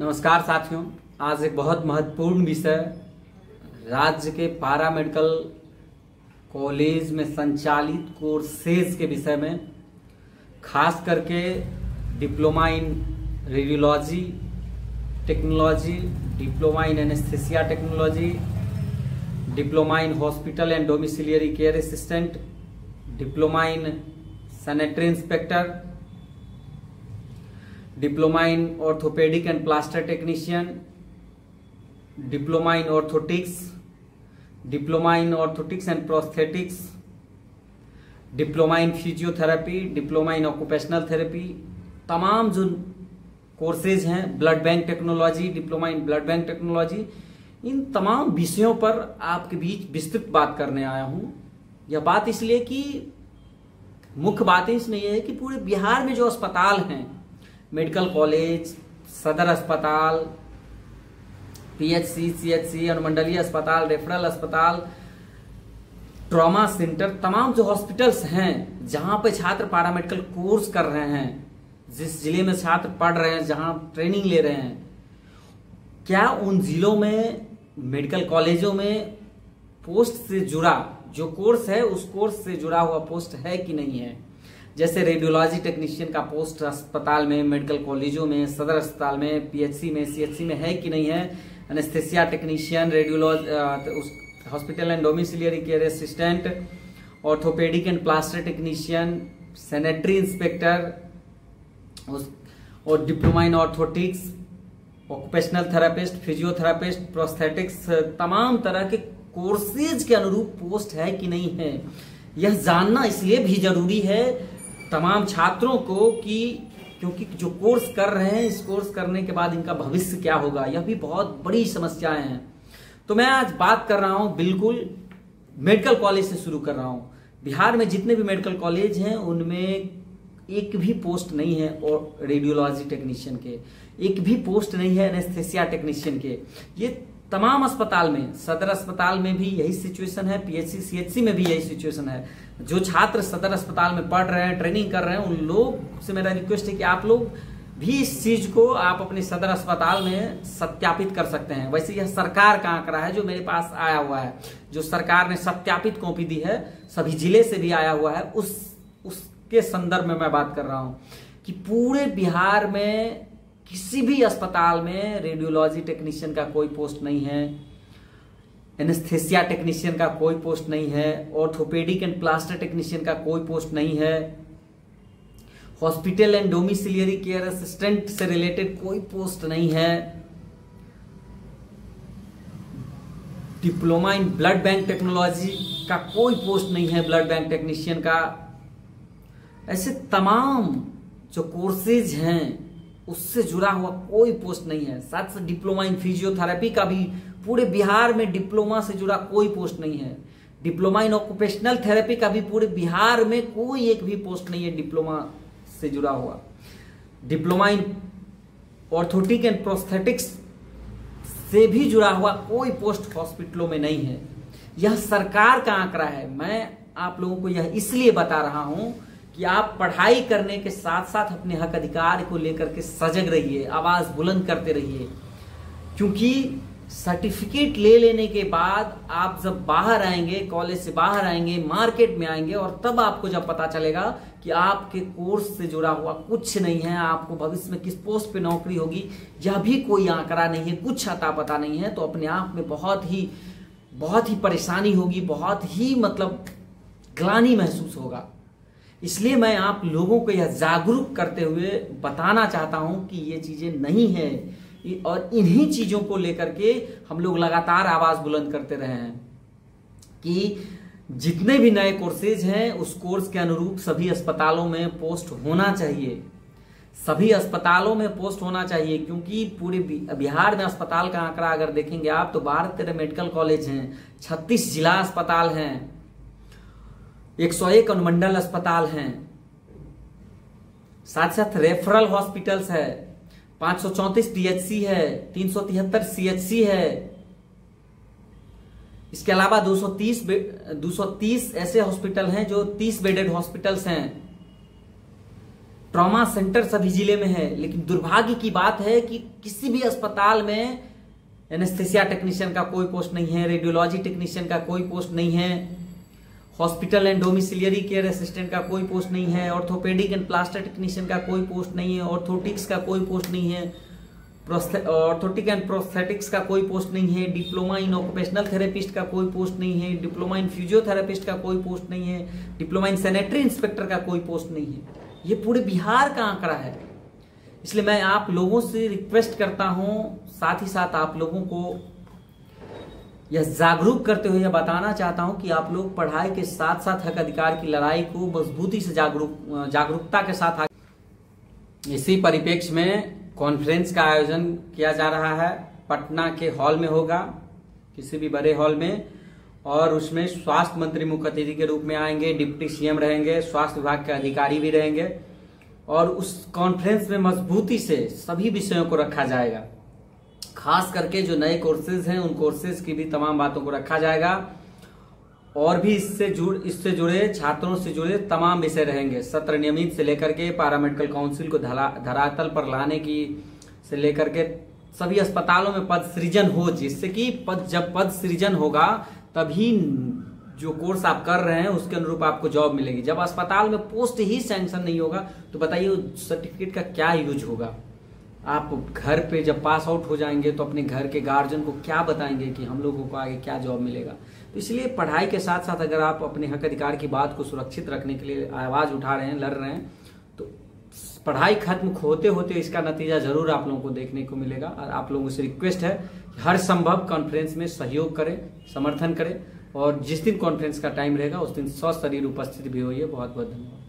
नमस्कार साथियों, आज एक बहुत महत्वपूर्ण विषय राज्य के पारा मेडिकल कॉलेज में संचालित कोर्सेज के विषय में, खास करके diploma in radiology technology, diploma in anaesthesia technology, diploma in hospital and domiciliary care assistant, diploma in sanitary inspector, diploma in orthopaedic and plaster technician, diploma in orthotics, diploma in orthotics and prosthetics, diploma in physiotherapy, diploma in occupational therapy, तमाम जो courses हैं, blood bank technology, diploma in blood bank technology, इन तमाम विषयों पर आपके बीच विस्तृत बात करने आया हूं। यह बात इसलिए कि मुख्य बात इसमें यह है कि पूरे बिहार में जो अस्पताल हैं, मेडिकल कॉलेज, सदर अस्पताल, पीएचसी, सीएचसी, अनुमंडलीय अस्पताल, रेफरल अस्पताल, ट्रॉमा सेंटर, तमाम जो हॉस्पिटल्स हैं जहां पे छात्र पैरामेडिकल कोर्स कर रहे हैं, जिस जिले में छात्र पढ़ रहे हैं, जहां ट्रेनिंग ले रहे हैं, क्या उन जिलों में मेडिकल कॉलेजों में पोस्ट से जुड़ा जो कोर्स है, उस कोर्स से जुड़ा हुआ पोस्ट है कि नहीं है। जैसे रेडियोलॉजी टेक्नीशियन का पोस्ट अस्पताल में, मेडिकल कॉलेजों में, सदर अस्पताल में, पीएचसी में, सीएचसी में है कि नहीं है। Anaesthesia technician, radiology hospital and domiciliary care assistant, orthopaedic and plaster technician, sanitary inspector और diploma in orthotics, occupational therapist, physiotherapist, prosthetics, तमाम तरह के कोर्सेज के अनुरूप पोस्ट है कि नहीं है। यह जानना इसलिए भी जरूरी है तमाम छात्रों को कि क्योंकि जो कोर्स कर रहे हैं, इस कोर्स करने के बाद इनका भविष्य क्या होगा, यह भी बहुत बड़ी समस्याएं हैं। तो मैं आज बात कर रहा हूं बिल्कुल मेडिकल कॉलेज से शुरू कर रहा हूं। बिहार में जितने भी मेडिकल कॉलेज हैं उनमें एक भी पोस्ट नहीं है और रेडियोलॉजी टेक्नीशियन के, एक भी पोस्ट नहीं है एनेस्थेसिया टेक्नीशियन के। ये तमाम अस्पताल में, सदर अस्पताल में भी यही सिचुएशन है, पीएचसी सीएचसी में भी यही सिचुएशन है। जो छात्र सदर अस्पताल में पढ़ रहे हैं, ट्रेनिंग कर रहे हैं, उन लोग से मेरा रिक्वेस्ट है कि आप लोग भी इस चीज को आप अपने सदर अस्पताल में सत्यापित कर सकते हैं। वैसे यह सरकार का आंकड़ा है जो मेरे पास आया हुआ है, जो सरकार ने सत्यापित कॉपी दी है, सभी जिले से भी आया हुआ है, उसके संदर्भ में मैं बात कर रहा हूं कि पूरे बिहार में किसी भी अस्पताल में रेडियोलॉजी टेक्नीशियन का कोई पोस्ट नहीं है, एनेस्थेसिया टेक्नीशियन का कोई पोस्ट नहीं है, ऑर्थोपेडिक एंड प्लास्टर टेक्नीशियन का कोई पोस्ट नहीं है, hospital and domiciliary care assistant से रिलेटेड कोई पोस्ट नहीं है, diploma in blood bank technology का कोई पोस्ट नहीं है, ब्लड बैंक टेक्नीशियन का। ऐसे तमाम जो कोर्सेज हैं उससे जुड़ा हुआ कोई पोस्ट नहीं है। साथ साथ डिप्लोमा इन फिजियोथेरेपी का भी पूरे बिहार में डिप्लोमा से जुड़ा कोई पोस्ट नहीं है। डिप्लोमा इन ऑक्यूपेशनल थेरेपी का भी पूरे बिहार में कोई एक भी पोस्ट नहीं है डिप्लोमा से जुड़ा हुआ। Diploma in orthotic and prosthetics से भी जुड़ा हुआ कोई पोस्ट हॉस्पिटलों में नहीं है। यह सरकार का आंकड़ा है। मैं आप लोगों को यह इसलिए बता रहा हूं कि आप पढ़ाई करने के साथ साथ अपने हक अधिकार को लेकर के सजग रहिए, आवाज बुलंद करते रहिए, क्योंकि सर्टिफिकेट ले लेने के बाद आप जब बाहर आएंगे, कॉलेज से बाहर आएंगे, मार्केट में आएंगे, और तब आपको जब पता चलेगा कि आपके कोर्स से जुड़ा हुआ कुछ नहीं है, आपको भविष्य में किस पोस्ट पे नौकरी होगी यह भी कोई आंकड़ा नहीं है, कुछ अता पता नहीं है, तो अपने आप में बहुत ही परेशानी होगी, बहुत ही मतलब ग्लानि महसूस होगा। इसलिए मैं आप लोगों को यह जागरूक करते हुए बताना चाहता हूं कि ये चीजें नहीं है, और इन्हीं चीजों को लेकर के हम लोग लगातार आवाज बुलंद करते रहे हैं कि जितने भी नए कोर्सेज हैं उस कोर्स के अनुरूप सभी अस्पतालों में पोस्ट होना चाहिए, सभी अस्पतालों में पोस्ट होना चाहिए। क्योंकि पूरे बिहार में अस्पताल का आंकड़ा अगर देखेंगे आप तो 12 मेडिकल कॉलेज हैं, 36 जिला अस्पताल हैं, 101 अनुमंडल अस्पताल हैं, साथ साथ रेफरल हॉस्पिटल्स है, 534 पीएचसी है, 373 सीएचसी है। इसके अलावा 230 ऐसे हॉस्पिटल हैं जो 30 बेडेड हॉस्पिटल्स हैं। ट्रॉमा सेंटर सभी जिले में है, लेकिन दुर्भाग्य की बात है कि किसी भी अस्पताल में एनेस्थेसिया टेक्नीशियन का कोई पोस्ट नहीं है, रेडियोलॉजी टेक्नीशियन का कोई पोस्ट नहीं है, hospital and domiciliary care assistant का कोई पोस्ट नहीं है, ऑर्थोपेडिक एंड प्लास्टर टेक्नीशियन का कोई पोस्ट नहीं है, ऑर्थोटिक्स का कोई पोस्ट नहीं है, ऑर्थोटिक एंड प्रोस्थेटिक्स का कोई पोस्ट नहीं है, डिप्लोमा इन ऑक्यूपेशनल थेरेपिस्ट का कोई पोस्ट नहीं है, डिप्लोमा इन फिजियोथेरेपिस्ट का कोई पोस्ट नहीं है, डिप्लोमा इन सैनिटरी इंस्पेक्टर का कोई पोस्ट नहीं है। ये पूरे बिहार का आंकड़ा है। इसलिए मैं आप लोगों से रिक्वेस्ट करता हूं, साथ ही साथ आप लोगों को यह जागरूक करते हुए यह बताना चाहता हूं कि आप लोग पढ़ाई के साथ साथ हक अधिकार की लड़ाई को मजबूती से जागरूकता के साथ इसी परिप्रेक्ष्य में कॉन्फ्रेंस का आयोजन किया जा रहा है। पटना के हॉल में होगा, किसी भी बड़े हॉल में, और उसमें स्वास्थ्य मंत्री मुख्य अतिथि के रूप में आएंगे, डिप्टी सीएम रहेंगे, स्वास्थ्य विभाग के अधिकारी भी रहेंगे, और उस कॉन्फ्रेंस में मजबूती से सभी विषयों को रखा जाएगा। खास करके जो नए कोर्सेज हैं उन कोर्सेज की भी तमाम बातों को रखा जाएगा, और भी इससे जुड़े छात्रों से जुड़े तमाम विषय रहेंगे। सत्र नियमित से लेकर के पैरामेडिकल काउंसिल को धरातल पर लाने की से लेकर के सभी अस्पतालों में पद सृजन हो, जिससे कि जब पद सृजन होगा तभी जो कोर्स आप कर रहे हैं उसके अनुरूप आपको जॉब मिलेगी। जब अस्पताल में पोस्ट ही सैंक्शन नहीं होगा तो बताइए सर्टिफिकेट का क्या यूज होगा। आप घर पे जब पास आउट हो जाएंगे तो अपने घर के गार्जियन को क्या बताएंगे कि हम लोगों को आगे क्या जॉब मिलेगा। तो इसलिए पढ़ाई के साथ साथ अगर आप अपने हक अधिकार की बात को सुरक्षित रखने के लिए आवाज उठा रहे हैं, लड़ रहे हैं, तो पढ़ाई खत्म होते होते इसका नतीजा जरूर आप लोगों को देखने को मिलेगा। और आप लोगों से रिक्वेस्ट है कि हर संभव कॉन्फ्रेंस में सहयोग करें, समर्थन करें, और जिस दिन कॉन्फ्रेंस का टाइम रहेगा उस दिन सशरीर उपस्थित भी होइए। बहुत बहुत धन्यवाद।